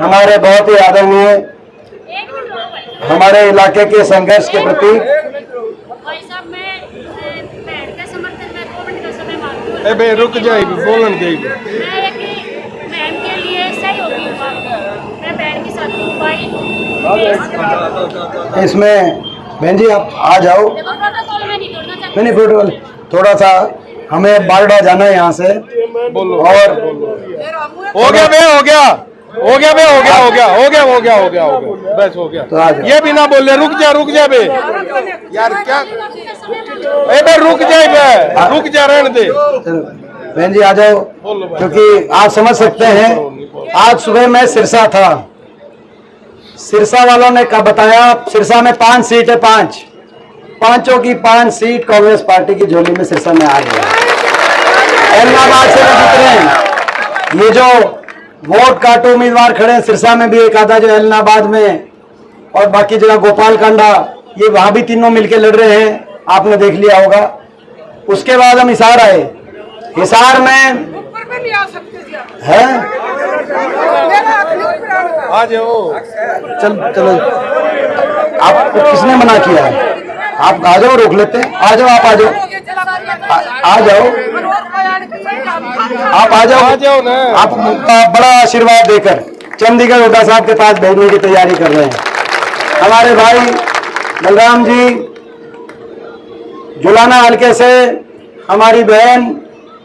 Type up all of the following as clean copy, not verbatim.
हमारे बहुत ही आदरणीय हमारे इलाके के संघर्ष के प्रति रुक जाएगी बोलन देगी इसमें बहन जी आप आ जाओ। नहीं प्रोटोकॉल थोड़ा सा हमें बारडा जाना है यहाँ से। बोलो और हो गया बे हो गया हो गया बे हो गया हो गया हो गया हो गया हो गया हो गया बस हो गया। तो आ जाओ। ये भी ना बोल रहे रुक जा बे यार क्या बे रुक जाए बे रुक जा रहने दे। बहन जी आ जाओ क्योंकि आप समझ सकते हैं आज सुबह मैं सिरसा था। सिरसा वालों ने कहा बताया सिरसा में 5 सीट है, पांचों की 5 सीट कांग्रेस पार्टी की झोली में सिरसा में आ गई। इलाहाबाद से भी जीत रहे हैं। ये जो वोट काटो उम्मीदवार खड़े हैं सिरसा में भी एक आधा जो इलाहाबाद में और बाकी जगह गोपाल कांडा ये वहां भी तीनों मिलके लड़ रहे हैं, आपने देख लिया होगा। उसके बाद हम हिसार आए। हिसार में है आ जाओ चलो आपको किसने मना किया है? आप आ जाओ रोक लेते हैं। आ जाओ आप आ जाओ आ जाओ आप आ जाओ ना आपका बड़ा आशीर्वाद देकर चंडीगढ़ हुड्डा साहब के पास भेजने की तैयारी कर रहे हैं। हमारे भाई बलराम जी जुलाना हल्के से, हमारी बहन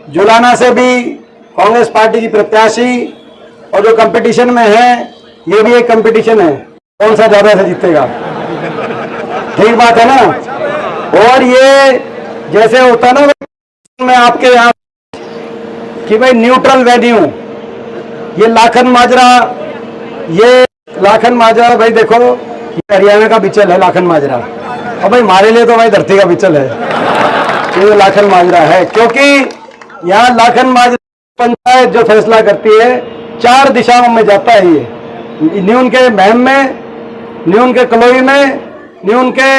जुलाना से भी कांग्रेस पार्टी की प्रत्याशी, और जो कंपटीशन में है ये भी एक कंपटीशन है कौन सा ज्यादा से जीतेगा। ठीक बात है ना। और ये जैसे होता ना मैं आपके यहाँ कि भाई न्यूट्रल वेन्यू, ये लाखन माजरा भाई देखो ये हरियाणा का बिचल है लाखन माजरा, और भाई हमारे लिए तो भाई धरती का बिचल है। ये लाखन माजरा है क्योंकि यहाँ लाखन माजरा पंचायत जो फैसला करती है 4 दिशाओं में जाता है। ये न्यून के महम में, न्यून के कलोई में, न्यून के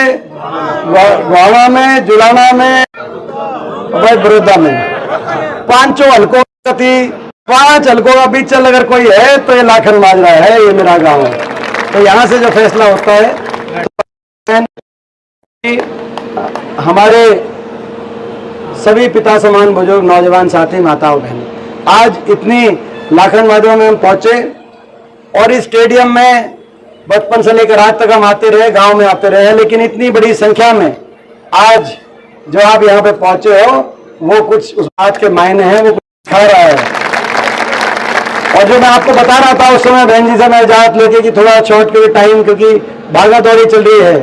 वाड़ा में, जुलाना में, भाई बड़ौदा में, 5 हल्कों प्रति 5 हल्कों का बीच चल अगर कोई है तो ये लाखन माजरा है, ये मेरा गांव है। तो यहाँ से जो फैसला होता है तो हमारे सभी पिता समान बुजुर्ग नौजवान साथी माताओं बहन आज इतनी लाखन माजरा में हम पहुंचे और इस स्टेडियम में बचपन से लेकर आज तक हम आते रहे, गांव में आते रहे, लेकिन इतनी बड़ी संख्या में आज जो आप यहाँ पे पहुंचे हो वो कुछ उस बात के मायने हैं, वो कुछ दिखा रहा है। और जो मैं आपको बता रहा था उस समय बहन जी से मैं इजाजत लेके कि थोड़ा शॉर्ट के टाइम क्योंकि भागा दौड़ी चल रही है,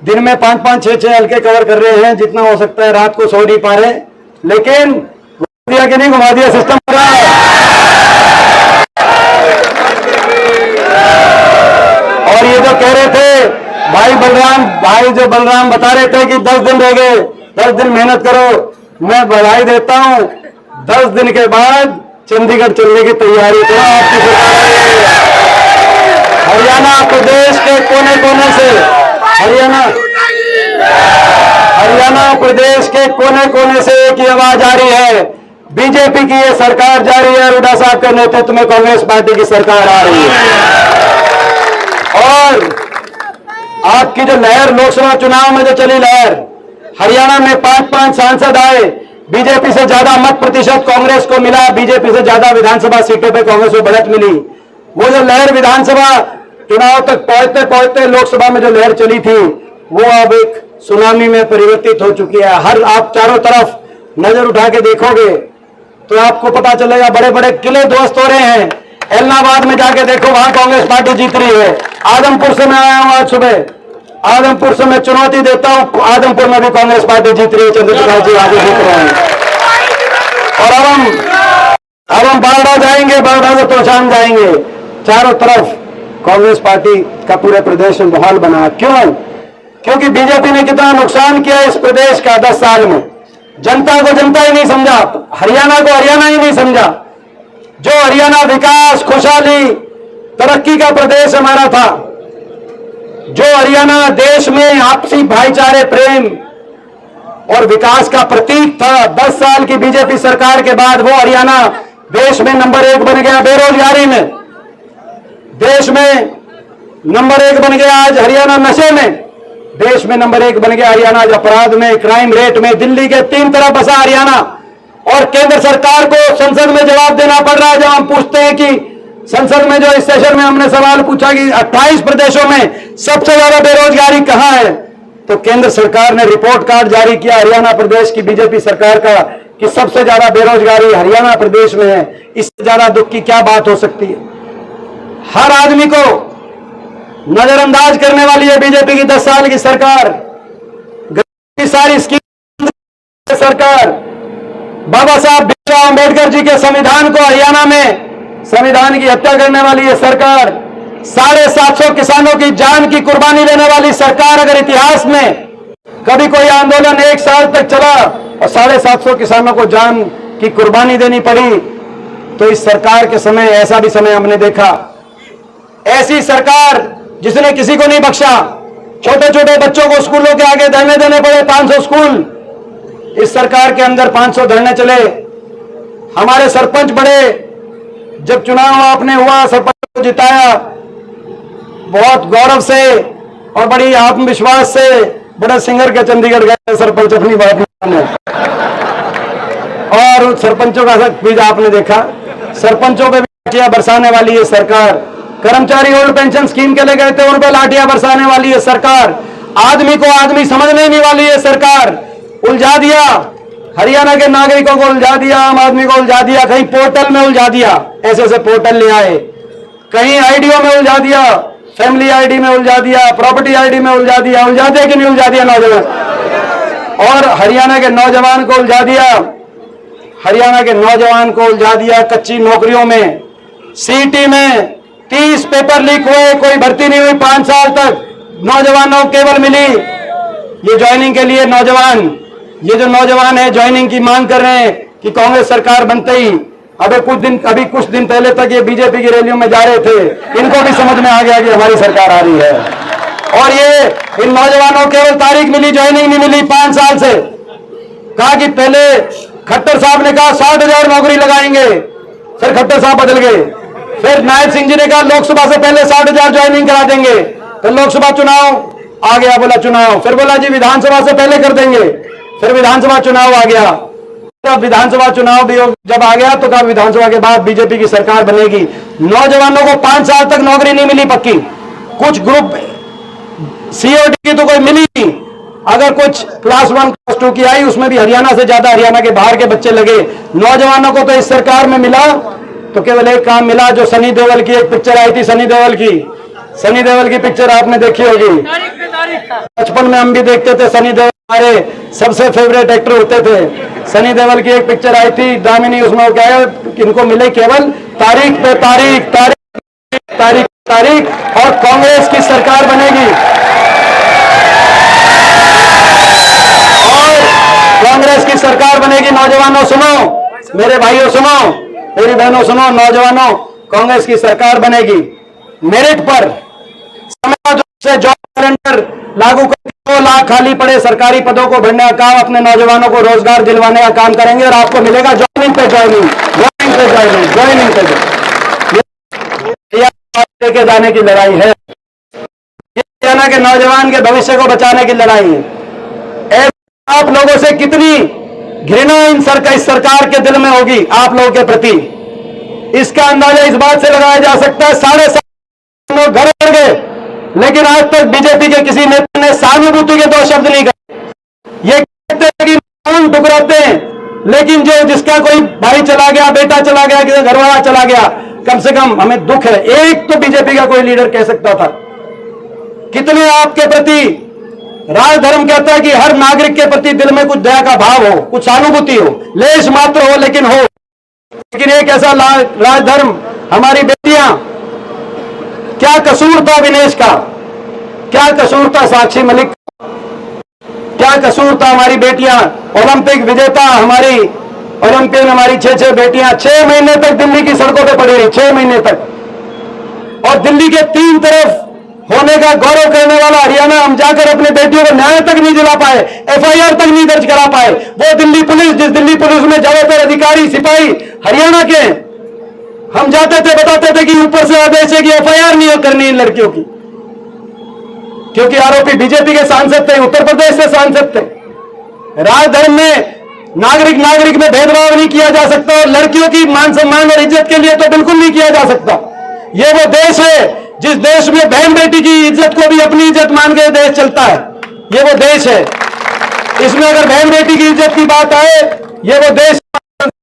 दिन में 5-5, 6-6 हल्के कवर कर रहे हैं, जितना हो सकता है रात को सो नहीं पा रहे, लेकिन घुमा दिया कि नहीं घुमा दिया सिस्टम हो रहा है। और ये जो कह रहे थे भाई जो बलराम बता रहे थे कि 10 दिन रह गए, 10 दिन मेहनत करो, मैं बधाई देता हूं 10 दिन के बाद चंडीगढ़ चलने की तैयारी करो। आपकी सरकार हरियाणा प्रदेश के कोने कोने से हरियाणा प्रदेश के कोने कोने से एक ही आवाज आ रही है, बीजेपी की ये सरकार जा रही है, हुड्डा साहब के नेतृत्व में कांग्रेस पार्टी की सरकार आ रही है। और आपकी जो लहर लोकसभा चुनाव में जो चली लहर, हरियाणा में 5-5 सांसद आए, बीजेपी से ज्यादा मत प्रतिशत कांग्रेस को मिला, बीजेपी से ज्यादा विधानसभा सीटों पे कांग्रेस को बढ़त मिली। वो जो लहर विधानसभा चुनाव तक पहुंचते पहुंचते लोकसभा में जो लहर चली थी वो अब एक सुनामी में परिवर्तित हो चुकी है। हर आप चारों तरफ नजर उठा के देखोगे तो आपको पता चलेगा बड़े बड़े किले ध्वस्त हो रहे हैं। इलाहाबाद में जाके देखो वहां कांग्रेस पार्टी जीत रही है। आदमपुर से मैं आया हूं आज सुबह, आदमपुर से मैं चुनौती देता हूं, आदमपुर में भी कांग्रेस पार्टी जीत रही है, चंद्रशेखर जी आगे जीत रहे हैं। और अब हम बारडा जाएंगे, बारडा से तोशान जाएंगे, चारों तरफ कांग्रेस पार्टी का पूरे प्रदेश में माहौल बना। क्यों? क्योंकि बीजेपी ने कितना नुकसान किया इस प्रदेश का 10 साल में। जनता को जनता ही नहीं समझा, हरियाणा को हरियाणा ही नहीं समझा। जो हरियाणा विकास, खुशहाली, तरक्की का प्रदेश हमारा था, जो हरियाणा देश में आपसी भाईचारे, प्रेम और विकास का प्रतीक था, 10 साल की बीजेपी सरकार के बाद वो हरियाणा देश में नंबर 1 बन गया बेरोजगारी में। देश में नंबर 1 बन गया आज हरियाणा नशे में, देश में नंबर 1 बन गया हरियाणा आज अपराध में, क्राइम रेट में। दिल्ली के 3 तरफ बसा हरियाणा, और केंद्र सरकार को संसद में जवाब देना पड़ रहा है जब हम पूछते हैं कि संसद में जो इस सेशन में हमने सवाल पूछा कि 28 प्रदेशों में सबसे ज्यादा बेरोजगारी कहां है, तो केंद्र सरकार ने रिपोर्ट कार्ड जारी किया हरियाणा प्रदेश की बीजेपी सरकार का कि सबसे ज्यादा बेरोजगारी हरियाणा प्रदेश में है। इससे ज्यादा दुख की क्या बात हो सकती है। हर आदमी को नजरअंदाज करने वाली है बीजेपी की 10 साल की सरकार, की सारी स्कीम सरकार। बाबा साहब भीमराव अंबेडकर जी के संविधान को हरियाणा में संविधान की हत्या करने वाली है सरकार। 750 किसानों की जान की कुर्बानी देने वाली सरकार। अगर इतिहास में कभी कोई आंदोलन 1 साल तक चला और 750 किसानों को जान की कुर्बानी देनी पड़ी, तो इस सरकार के समय ऐसा भी समय हमने देखा। ऐसी सरकार जिसने किसी को नहीं बख्शा, छोटे छोटे बच्चों को स्कूलों के आगे धरने देने पड़े, 500 स्कूल इस सरकार के अंदर 500 धरने चले। हमारे सरपंच बड़े, जब चुनाव आपने हुआ सरपंच को जिताया बहुत गौरव से और बड़ी आत्मविश्वास से, बड़े सिंगर के चंडीगढ़ गए सरपंच अपनी बात में, और सरपंचों का बीज आपने देखा। सरपंचों पे भी लाठियां बरसाने वाली है सरकार। कर्मचारी ओल्ड पेंशन स्कीम के लिए गए थे, उन पर लाठियां बरसाने वाली है सरकार। आदमी को आदमी समझने नहीं वाली है सरकार। उलझा दिया हरियाणा के नागरिकों को, उलझा दिया आम आदमी को, उलझा दिया। कहीं पोर्टल में उलझा दिया, ऐसे ऐसे पोर्टल ले आए, कहीं आईडीओ में उलझा दिया, फैमिली आईडी में उलझा दिया, प्रॉपर्टी आईडी में उलझा दिया। उलझा दिया कि नहीं उलझा दिया नौजवान? और हरियाणा के नौजवान को उलझा दिया, हरियाणा के नौजवान को उलझा दिया कच्ची नौकरियों में। सीटी में 30 पेपर लीक हुए, कोई भर्ती नहीं हुई 5 साल तक। नौजवानों को केवल मिली ये ज्वाइनिंग के लिए नौजवान, ये जो नौजवान है ज्वाइनिंग की मांग कर रहे हैं कि कांग्रेस सरकार बनते ही, अभी कुछ दिन पहले तक ये बीजेपी की रैलियों में जा रहे थे, इनको भी समझ में आ गया कि हमारी सरकार आ रही है। और ये इन नौजवानों को केवल तारीख मिली, ज्वाइनिंग नहीं मिली 5 साल से। कहा कि पहले खट्टर साहब ने कहा 60,000 नौकरी लगाएंगे, फिर खट्टर साहब बदल गए। फिर नायब सिंह जी ने कहा लोकसभा से पहले 60,000 ज्वाइनिंग करा देंगे, फिर लोकसभा चुनाव आ गया, बोला चुनाव। फिर बोला जी विधानसभा से पहले कर देंगे, फिर विधानसभा चुनाव आ गया। तब विधानसभा चुनाव भी जब आ गया तो कहा विधानसभा के बाद बीजेपी की सरकार बनेगी। नौजवानों को 5 साल तक नौकरी नहीं मिली पक्की। कुछ ग्रुप सीओडी की तो कोई मिली नहीं, अगर कुछ क्लास 1 क्लास 2 की आई उसमें भी हरियाणा से ज्यादा हरियाणा के बाहर के बच्चे लगे। नौजवानों को तो इस सरकार में मिला तो केवल एक काम मिला, जो सनी देओल की एक पिक्चर आई थी, सनी देओल की पिक्चर आपने देखी होगी। बचपन में हम भी देखते थे, सनी देओल हमारे सबसे फेवरेट एक्टर होते थे। सनी देओल की एक पिक्चर आई थी दामिनी, उसमें वो क्या है कि इनको मिले केवल तारीख पे तारीख, तारीख तारीख तारीख, और कांग्रेस की सरकार बनेगी। और कांग्रेस की सरकार बनेगी। नौजवानों सुनो, मेरे भाइयों सुनो, मेरी बहनों सुनो, नौजवानों, कांग्रेस की सरकार बनेगी। मेरिट पर से जॉब कैलेंडर लागू करके 2 लाख खाली पड़े सरकारी पदों को भरने का काम, अपने नौजवानों को रोजगार दिलवाने का काम करेंगे और आपको मिलेगा ज्वाइनिंग पे ज्वाइनिंग, ज्वाइनिंग पे ज्वाइनिंग, ज्वाइनिंग पे लेके जाने की लड़ाई है। हरियाणा के नौजवान के भविष्य को बचाने की लड़ाई है। आप लोगों से कितनी घृणा इस सरकार के दिल में होगी आप लोगों के प्रति, इसका अंदाजा इस बात से लगाया जा सकता है। 7.5 लोग घर बढ़ गए, लेकिन आज तक बीजेपी के किसी नेता ने सहानुभूति के 2 शब्द नहीं कहे। ये कहते हैं कि खून टुकराते हैं, लेकिन जो जिसका कोई भाई चला गया, बेटा चला गया, किसी घरवाला चला गया, कम से कम हमें दुख है। एक तो बीजेपी का कोई लीडर कह सकता था। कितने आपके प्रति राजधर्म कहता है कि हर नागरिक के प्रति दिल में कुछ दया का भाव हो, कुछ सहानुभूति हो, लेश मात्र हो लेकिन हो। लेकिन एक ऐसा राजधर्म, हमारी बेटियां, क्या कसूर था विनेश का, क्या कसूर था साक्षी मलिक, क्या कसूर था हमारी बेटियां, ओलंपिक विजेता हमारी ओलंपियन, हमारी 6 बेटियां 6 महीने तक दिल्ली की सड़कों पे पड़ी रही, 6 महीने तक। और दिल्ली के 3 तरफ होने का गौरव करने वाला हरियाणा, हम जाकर अपने बेटियों को न्याय तक नहीं दिला पाए, FIR तक नहीं दर्ज करा पाए। वो दिल्ली पुलिस, जिस दिल्ली पुलिस में ज्यादातर अधिकारी सिपाही हरियाणा के, हम जाते थे, बताते थे कि ऊपर से आदेश है कि एफआईआर नहीं करनी इन लड़कियों की, क्योंकि आरोपी बीजेपी के सांसद थे, उत्तर प्रदेश से सांसद थे। राजधर्म में नागरिक में भेदभाव नहीं किया जा सकता, और लड़कियों की मान सम्मान और इज्जत के लिए तो बिल्कुल नहीं किया जा सकता। यह वो देश है जिस देश में बहन बेटी की इज्जत को भी अपनी इज्जत मान के देश चलता है। यह वो देश है, इसमें अगर बहन बेटी की इज्जत की बात आए, यह वो देश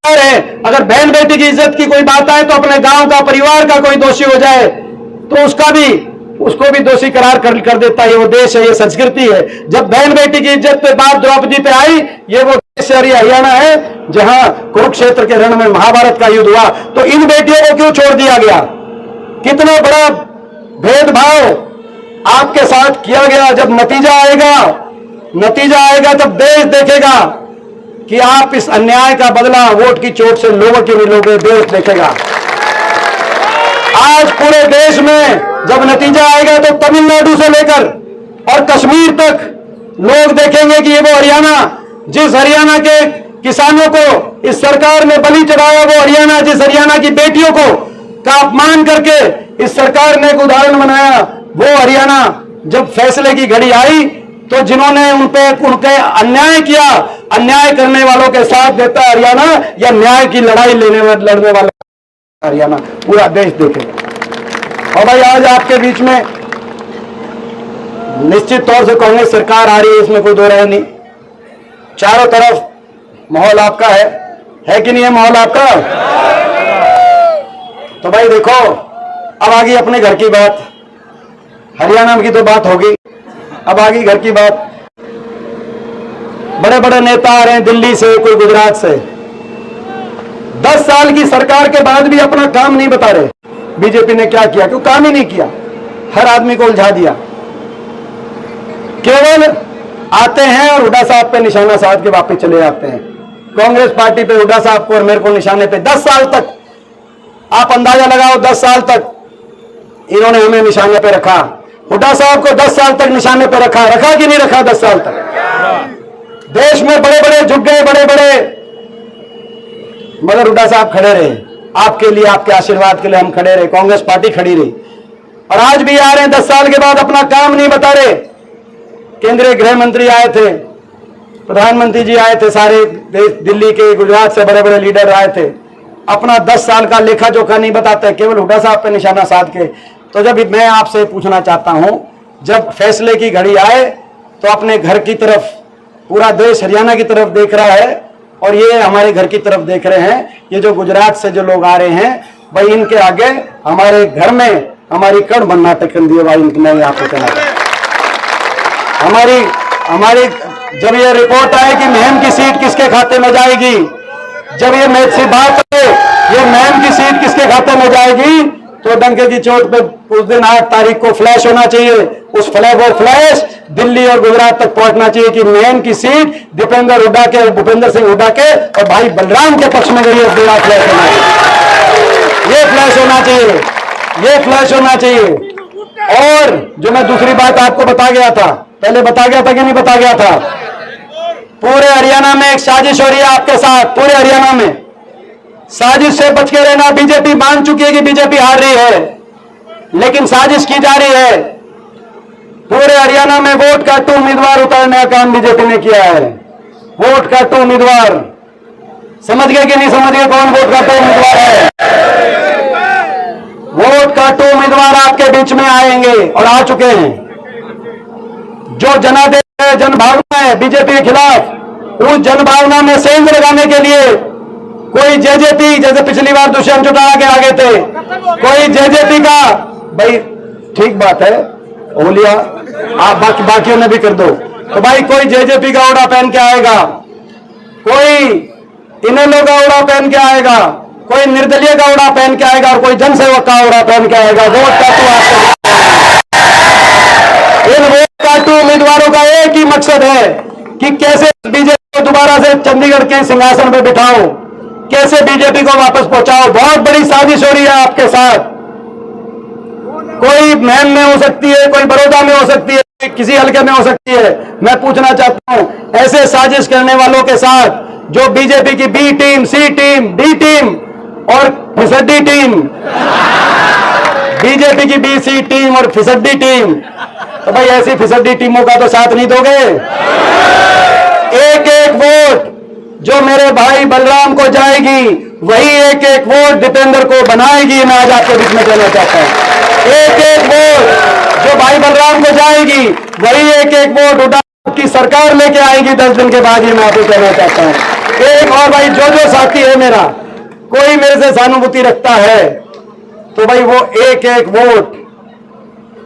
है। अगर बहन बेटी की इज्जत की कोई बात आए तो अपने गांव का, परिवार का कोई दोषी हो जाए तो उसको भी दोषी करार कर देता है। ये वो देश है, ये संस्कृति है। जब बहन बेटी की इज्जत पे बात द्रौपदी पे आई, ये वो देश हरियाणा है जहां कुरुक्षेत्र के रण में महाभारत का युद्ध हुआ। तो इन बेटियों को क्यों छोड़ दिया गया? कितना बड़ा भेदभाव आपके साथ किया गया। जब नतीजा आएगा तब देश देखेगा कि आप इस अन्याय का बदला वोट की चोट से लोगों की नहीं लोगे, देश देखेगा। आज पूरे देश में जब नतीजा आएगा तो तमिलनाडु से लेकर और कश्मीर तक लोग देखेंगे कि ये वो हरियाणा, जिस हरियाणा के किसानों को इस सरकार ने बलि चढ़ाया, वो हरियाणा जिस हरियाणा की बेटियों को का अपमान करके इस सरकार ने एक उदाहरण बनाया, वो हरियाणा जब फैसले की घड़ी आई तो जिन्होंने उनके अन्याय किया, अन्याय करने वालों के साथ देता हरियाणा, या न्याय की लड़ाई लड़ने वाला हरियाणा, पूरा देश देखेगा। और भाई आज आपके बीच में निश्चित तौर से कांग्रेस सरकार आ रही है, इसमें कोई दो राय नहीं। चारों तरफ माहौल आपका है कि नहीं है माहौल आपका? तो भाई देखो, अब आ गई अपने घर की बात। हरियाणा की तो बात होगी, अब आ गई घर की बात। बड़े बड़े नेता आ रहे हैं दिल्ली से, कोई गुजरात से। 10 साल की सरकार के बाद भी अपना काम नहीं बता रहे बीजेपी ने क्या किया, क्यों काम ही नहीं किया, हर आदमी को उलझा दिया। केवल आते हैं और हुड्डा साहब पे निशाना साध के वापस चले जाते हैं। कांग्रेस पार्टी पे, हुड्डा साहब को और मेरे को निशाने पे 10 साल तक, आप अंदाजा लगाओ 10 साल तक इन्होंने हमें निशाने पे रखा। हुड्डा साहब को 10 साल तक निशाने पे रखा कि नहीं रखा? 10 साल तक देश में बड़े बड़े झुक गए, बड़े बड़े, मगर हुड्डा साहब खड़े रहे आपके लिए, आपके आशीर्वाद के लिए हम खड़े रहे, कांग्रेस पार्टी खड़ी रही। और आज भी आ रहे हैं 10 साल के बाद, अपना काम नहीं बता रहे। केंद्रीय गृह मंत्री आए थे, प्रधानमंत्री जी आए थे, सारे दिल्ली के, गुजरात से बड़े बड़े लीडर आए थे, अपना 10 साल का लेखा जोखा नहीं बताते, केवल हुड्डा साहब पे निशाना साध के। तो जब मैं आपसे पूछना चाहता हूं, जब फैसले की घड़ी आए तो अपने घर की तरफ, पूरा देश हरियाणा की तरफ देख रहा है और ये हमारे घर की तरफ देख रहे हैं। ये जो गुजरात से जो लोग आ रहे हैं भाई, इनके आगे हमारे घर में हमारी कण बनना तकन दिए भाई, इनकी मैं आपको कहना हमारी जब ये रिपोर्ट आए कि महम की सीट किसके खाते में जाएगी, जब ये मैच से बात है ये महम की सीट किसके खाते में जाएगी, तो डंके की चोट पे उस दिन 8 तारीख को फ्लैश होना चाहिए। उस फ्लैश दिल्ली और गुजरात तक पहुंचना चाहिए कि मेन की सीट दीपेंद्र हुड्डा के, भूपेंद्र सिंह हुड्डा के और भाई बलराम के पक्ष में गई है। फ्लैश होना चाहिए, ये फ्लैश होना चाहिए, ये फ्लैश होना चाहिए। और जो मैं दूसरी बात आपको बता गया था, पहले बता गया था कि नहीं बता गया था, पूरे हरियाणा में एक साजिश हो रही है आपके साथ, पूरे हरियाणा में साजिश से बच के रहना। बीजेपी मान चुकी है कि बीजेपी हार रही है, लेकिन साजिश की जा रही है। पूरे हरियाणा में वोट काटू उम्मीदवार उतारने का काम बीजेपी ने किया है। वोट काटू उम्मीदवार, समझ गए कि नहीं समझ गए कौन वोट काटू उम्मीदवार है? वोट काटू उम्मीदवार आपके बीच में आएंगे और आ चुके हैं। जो जनादेश है, जनभावना है बीजेपी के खिलाफ, उस जनभावना में सेंध लगाने के लिए कोई जेजेपी, जैसे पिछली बार दुष्यंत चौटाला के आगे थे, कोई जेजेपी का, भाई ठीक बात है हो लिया, आप बाकियों ने भी कर दो, तो भाई कोई जेजेपी का ओढ़ा पहन के आएगा, कोई इनेलो का ओढ़ा पहन के आएगा, कोई निर्दलीय का ओढ़ा पहन के आएगा और कोई जनसेवक का ओढ़ा पहन के आएगा। वोट काटू आपको, इन वोट काटू उम्मीदवारों का एक ही मकसद है कि कैसे बीजेपी को दोबारा से चंडीगढ़ के सिंहासन पर बिठाओ, कैसे बीजेपी को वापस पहुंचाओ। बहुत बड़ी साजिश हो रही है आपके साथ। कोई महम में हो सकती है, कोई बड़ौदा में हो सकती है, किसी हल्के में हो सकती है। मैं पूछना चाहता हूं, ऐसे साजिश करने वालों के साथ जो बीजेपी की बी टीम, सी टीम, डी टीम और फिसड्डी टीम, बीजेपी की बीसी टीम और फिसड्डी टीम, तो भाई ऐसी फिसड्डी टीमों का तो साथ नहीं दोगे। एक एक वोट जो मेरे भाई बलराम को जाएगी, वही एक एक वोट दीपेंद्र को बनाएगी। मैं आज आपके बीच में कहना चाहता हूं, एक एक वोट जो भाई बलराम को जाएगी, वही एक एक वोट उड़ा की सरकार लेके आएगी 10 दिन के बाद। ही मैं आपको कहना चाहता हूं। एक और भाई, जो साथी है मेरा, कोई मेरे से सहानुभूति रखता है, तो भाई वो एक एक वोट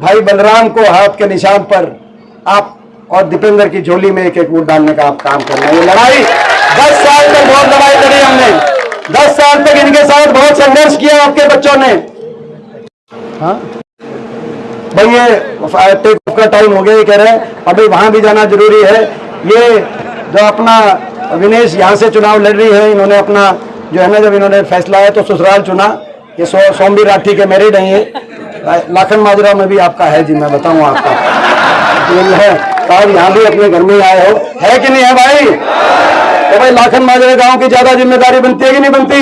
भाई बलराम को हाथ के निशान पर आप और दीपेंद्र की झोली में एक एक वोट डालने का आप काम करना है। ये लड़ाई 10 साल तक बहुत लड़ाई लड़ी हमने, 10 साल तक इनके साथ बहुत संघर्ष किया आपके बच्चों ने। हाँ भाई, ये टेक ऑफ का टाइम हो गया, ये कह रहे हैं अभी वहां भी जाना जरूरी है। ये जो अपना विनेश यहां से चुनाव लड़ रही है, इन्होंने अपना जो है ना, जब इन्होंने फैसला है तो ससुराल चुना, ये सोमवी राठी के मेरिड नहीं है। लाखन माजरा में भी आपका है जी, मैं बताऊं आपका है साहब, यहाँ भी अपने घर में आए हो, है कि नहीं है भाई? तो भाई लाखन माजरा गांव की ज्यादा जिम्मेदारी बनती है कि नहीं बनती?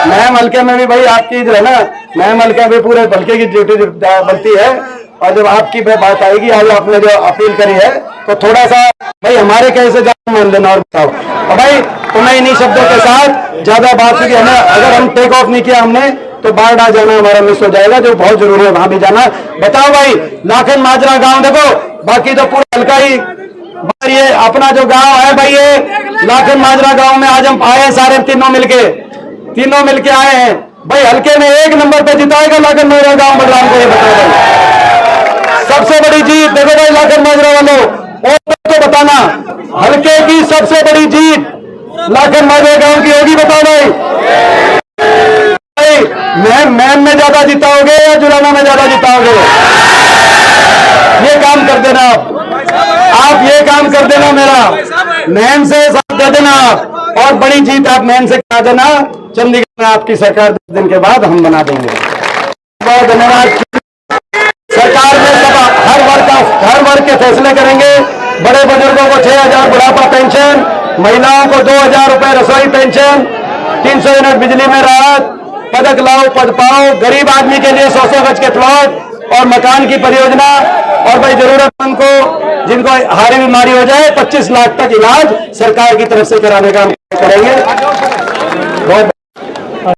महम हल्के में भी भाई आपकी जो है ना, महम हल्के में पूरे हल्के की ड्यूटी बनती है। और जब आपकी बात आएगी, आज आपने जो अपील करी है, तो थोड़ा सा भाई हमारे कैसे जान मान लेना और बताओ। और भाई तुम्हें इन्हीं शब्दों के साथ ज्यादा बात की हमें, अगर हम टेक ऑफ नहीं किया हमने तो बाढ़ आ जाना हमारा मिस हो जाएगा, जो बहुत जरूरी है वहां भी जाना। बताओ भाई, लाखन माजरा गांव देखो, बाकी तो पूरा हल्का ही, ये अपना जो गांव है भाई, ये लाखन माजरा गांव में आज हम आए हैं सारे तीनों मिलके आए हैं भाई। हल्के में 1 नंबर पे जिताएगा लाखन माजरा गांव बलराम को, ये बताओ भाई। सबसे बड़ी जीत देखो भाई लाखन माजरा वालों, और तो बताना हल्के की सबसे बड़ी जीत लाखन माजरा गांव की होगी, बताओ भाई। मैम में ज्यादा जिताओगे या जुलाना में ज्यादा जिताओगे? ये काम कर देना आप ये काम कर देना, मेरा मैम से साथ दे देना आप, और बड़ी जीत आप मैम से करा देना। चंडीगढ़ में आपकी सरकार 10 दिन के बाद हम बना देंगे। बहुत धन्यवाद। सरकार में सब हर वर्ग के फैसले करेंगे। बड़े बुजुर्गों को 6,000 बुढ़ापा पेंशन, महिलाओं को 2,000 रुपए रसोई पेंशन, 300 यूनिट बिजली में राहत, पदक लाओ पद पाओ, गरीब आदमी के लिए 100 गज के प्लॉट और मकान की परियोजना, और भाई जरूरतमंद को जिनको हारी बीमारी हो जाए 25 लाख तक इलाज सरकार की तरफ से कराने का हम करेंगे।